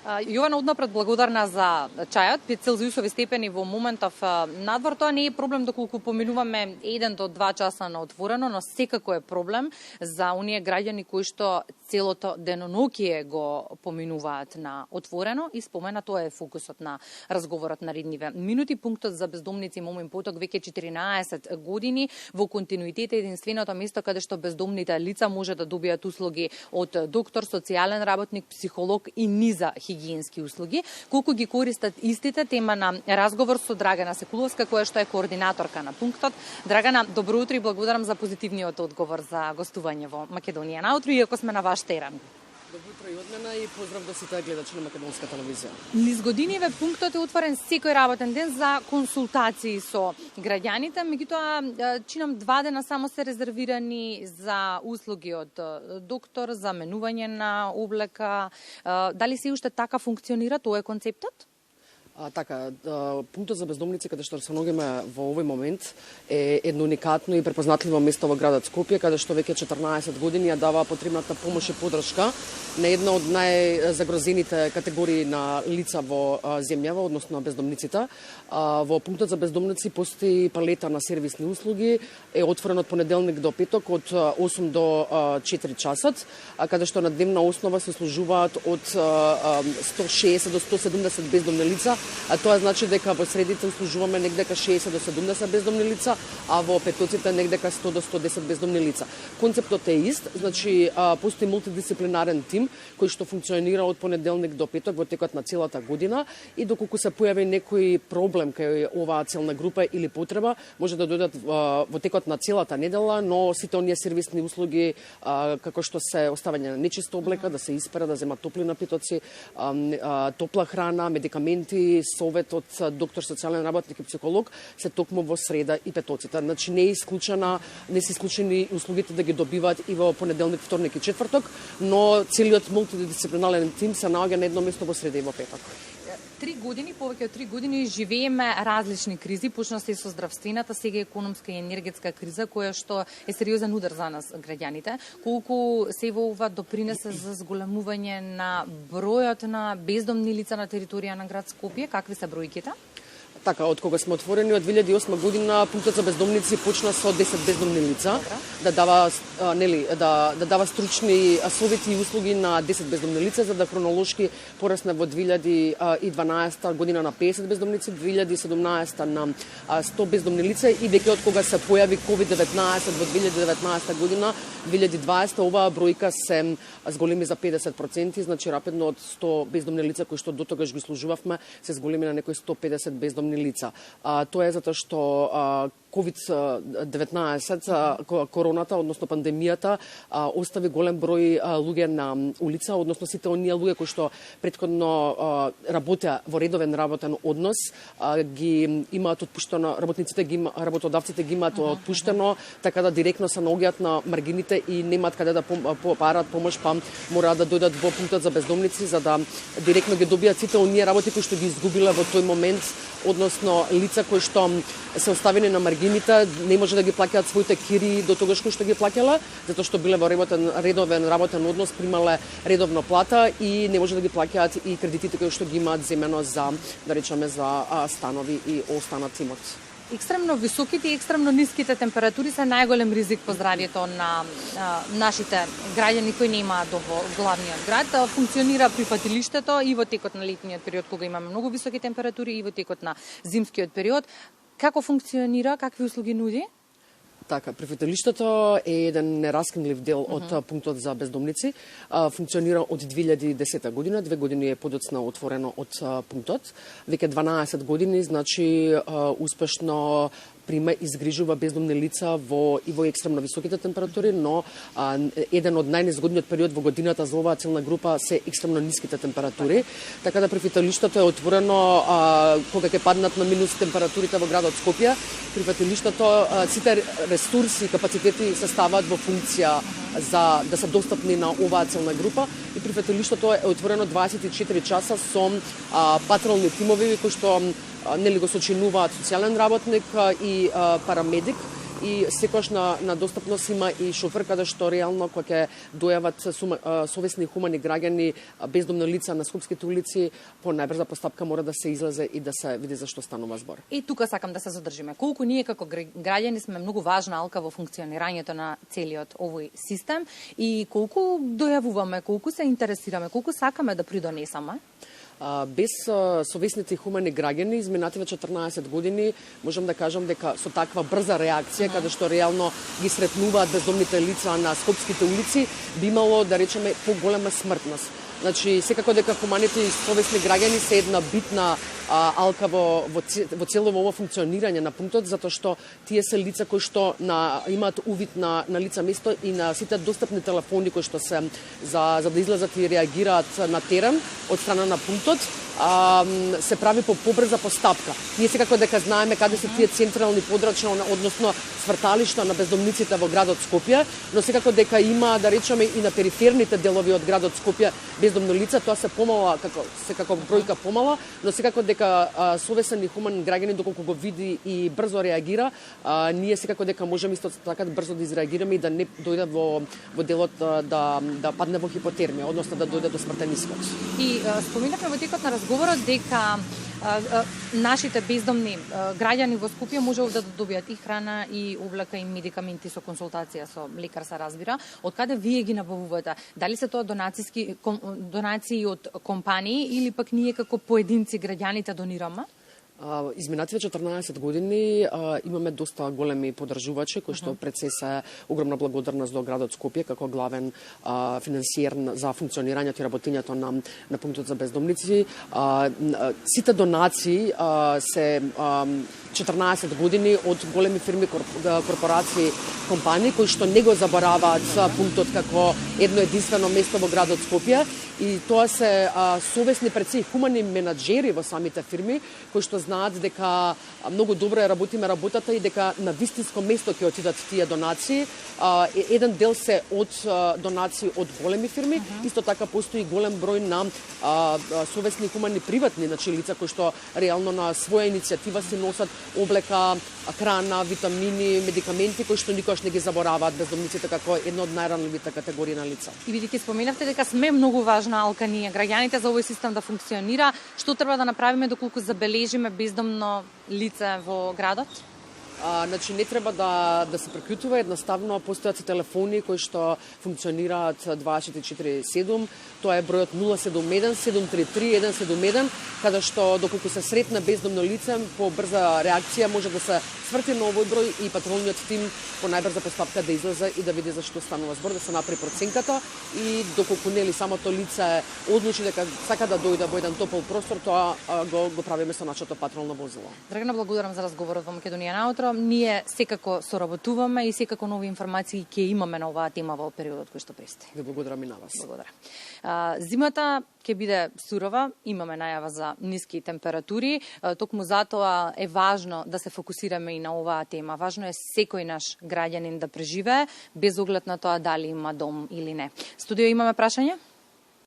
Јована, однапред благодарна за чајот. 5 целзиусови степени во моментов надвор. Тоа не е проблем доколку поминуваме 1 до 2 часа на отворено, но секако е проблем за оние граѓани кои што целото деноноќие го поминуваат на отворено и спомена тоа е фокусот на разговорот на редниве минути. Пунктот за бездомници Момин поток веќе 14 години во континуитет е единственото место каде што бездомните лица може да добијат услуги од доктор, социјален работник, психолог и низа хигиенски услуги. Колку ги користат истите, тема на разговор со Драгана Секуловска, која што е координаторка на пунктот. Драгана, добро утро и благодарам за позитивниот одговор за гостување во Македонија наутро, иако сме на ваш терен. Добро утро и од мене и поздрав до сите гледачи на Македонска телевизија. Низ годиниве пунктот е отворен секој работен ден за консултации со граѓаните, меѓутоа чинам 2 дена само се резервирани за услуги од доктор, за менување на облека. Дали се уште така функционира, тоа е концептот? Така, пунктот за бездомници каде што се наоѓаме во овој момент е едно уникатно и препознатливо место во градот Скопје, каде што веќе 14 години ја дава потребната помош и поддршка на една од најзагрозените категории на лица во земјава, односно бездомниците. Во пунктот за бездомници постои палета на сервисни услуги, е отворен од понеделник до петок од 8 до 4 часот, каде што на дневна основа се служуваат од 160 до 170 бездомни лица. Тоа значи дека во средите услужуваме негдека 60 до 70 бездомни лица, а во петоците негдека 100 до 110 бездомни лица. Концептот е ист, значи постои мултидисциплинарен тим кој што функционира од понеделник до петок во текот на целата година и доколку се појави некој проблем кај оваа целна група или потреба, може да дојдат во текот на целата недела, но сите оние сервисни услуги како што се оставање на нечиста облека, да се испера, да земат топли напитоци, топла храна, медикаменти, совет од доктор, социјален работник и психолог се токму во среда и петоците. Значи не се исклучени услугите да ги добиваат и во понеделник, вторник и четврток, но целиот мултидисциплинарен тим се наоѓа на едно место во среда и во петок. 3 години, повеќе од 3 години живееме различни кризи, почна се и со здравствената, сега економска и енергетска криза, која што е сериозен удар за нас граѓаните. Колку се во ова допринесе за зголемување на бројот на бездомни лица на територија на град Скопје? Какви се бројките? Така, од кога сме отворени од 2008 година, пунктот за бездомници почна со 10 бездомни лица, да дава стручни совети и услуги на 10 бездомни лица, за да хронолошки порасне во 2012 година на 50 бездомници, 2017 на 100 бездомни лица и веќе од кога се појави COVID-19 во 2019 година, 2020 оваа бројка се зголеми за 50%, значи рапидно од 100 бездомни лица кои што дотогаш ги служувавме, се зголеми на некои 150 бездомни лица. Тоа е затоа што COVID-19, короната, односно пандемијата, остави голем број луѓе на улица, односно сите оние луѓе кои што претходно работеа во редовен работен однос, ги имаат отпуштено, работодавците ги имаат отпуштено, така да директно се наоѓаат на маргините и немаат каде да бараат помош, па мораат да дојдат во пунктот за бездомници, за да директно ги добијат сите оние работи кои што ги изгубиле во тој момент, односно лица кои што се оставени на маргините, не може да ги плаќаат своите кири до тогаш кои што ги плаќале, затоа што биле во редовен работен однос, примале редовно плата и не може да ги плаќаат и кредитите кои што ги имаат земено за, да речеме, за станови и останат имот. Екстремно високите и екстремно ниските температури се најголем ризик по здравјето на нашите граѓани кои не имаат во главниот град. Функционира прифатилиштето и во текот на летниот период кога имаме многу високи температури и во текот на зимскиот период. Како функционира, какви услуги нуди? Така, прифатилиштето е еден нераскинлив дел од пунктот за бездомници. Функционира од 2010 година, 2 години е подоцна отворено од пунктот. Веќе 12 години, значи успешно прима и изгрижува бездомни лица во екстремно високите температури, но еден од најнезгодниот период во годината за оваа целна група се екстремно ниските температури. Така да прифатилиштето е отворено кога ќе паднат на минус температурите во градот Скопје. Прифатилиштето, сите ресурси и капацитети се ставаат во функција за да се достапни на оваа целна група и прифатилиштето е отворено 24 часа со патролни тимови кои што го сочинуваат социјален работник и парамедик и секогаш на достапност има и шофер каде што реално кога ќе дојават совесни хумани граѓани, бездомни лица на скопските улици, по најбрза постапка мора да се излезе и да се види за што станува збор. И тука сакам да се задржиме. Колку ние како граѓани сме многу важна алка во функционирањето на целиот овој систем и колку дојавуваме, колку се интересираме, колку сакаме да придонесаме? Без совесните хумани граѓани изминативе 14 години можам да кажам дека со таква брза реакција каде што реално ги сретнуваат бездомните лица на скопските улици би имало да речеме поголема смртност. Значи секако дека хуманите и совесни граѓани се една битна алка во цело ово функционирање на пунктот, затоа што тие се лица кои што имаат увид на лица место и на сите достапни телефони кои што се за да излезат и реагираат на терен од страна на пунктот, се прави по побрза постапка. Ние секако дека знаеме каде се тие централни подрачја, односно сврталишта на бездомниците во градот Скопје, но секако дека има, да речеме, и на периферните делови од градот Скопје бездомни лица, тоа се помала, секако бројка помала, но секако дека совесен и хуман граѓанин доколку го види и брзо реагира, ние секако дека можеме исто така брзо да изреагираме и да не дојде во делот да падне во хипотермија, односно да дојде до смртен исход. И споминавме во текот на разговорот дека нашите бездомни граѓани во Скопје можело да добијат и храна, и облека, и медикаменти со консултација со лекар, се разбира. Од каде вие ги набавувате? Дали се тоа донации од компании или пак ние како поединци граѓаните донираме? Изминативе 14 години имаме доста големи подржувачи кои што пред се се огромна благодарност до градот Скопје како главен финансиер за функционирањето и работењето на пунктот за бездомници. Сите донации се 14 години од големи фирми, корпорации, компании кои што не го забораваат пунктот како едно единствено место во градот Скопје и тоа се совесни пред се хумани менаџери во самите фирми кои што знаат дека многу добро работиме работата и дека на вистинско место ќе отидат тие донации. Еден дел се од донации од големи фирми, исто така постои голем број на совесни хумани приватни лица кои што реално на своја иницијатива си носат облека, храна, витамини, медикаменти кои што никогаш не ги забораваат бездомниците како една од најранливите категории на лица. И бидејќи споменавте дека сме многу важна алка ние граѓаните за овој систем да функционира, што треба да направиме доколку забележиме бездомно лице во градот? Значи не треба да се преклучува, едноставно постојат телефони кои што функционираат 24/7, тоа е бројот 071 733 171, каде што доколку се сретне бездомно лице, по брза реакција може да се сврти на овој број и патролниот тим по најбрза постапка да излезе и да види за што станува збор, да се направи проценката и доколку нели самото лице одлучи дека сака да дојде во еден топол простор, тоа го правиме со нашето патролно возило. Драгана, благодарам за разговорот во Македонија на утро. Ние секако соработуваме и секако нови информации ќе имаме на оваа тема во периодот кој што предстои. Ви благодарам и на вас. Благодарам. Зимата ќе биде сурова, имаме најава за ниски температури, токму затоа е важно да се фокусираме и на оваа тема. Важно е секој наш граѓанин да преживее без оглед на тоа дали има дом или не. Студио, имаме прашање?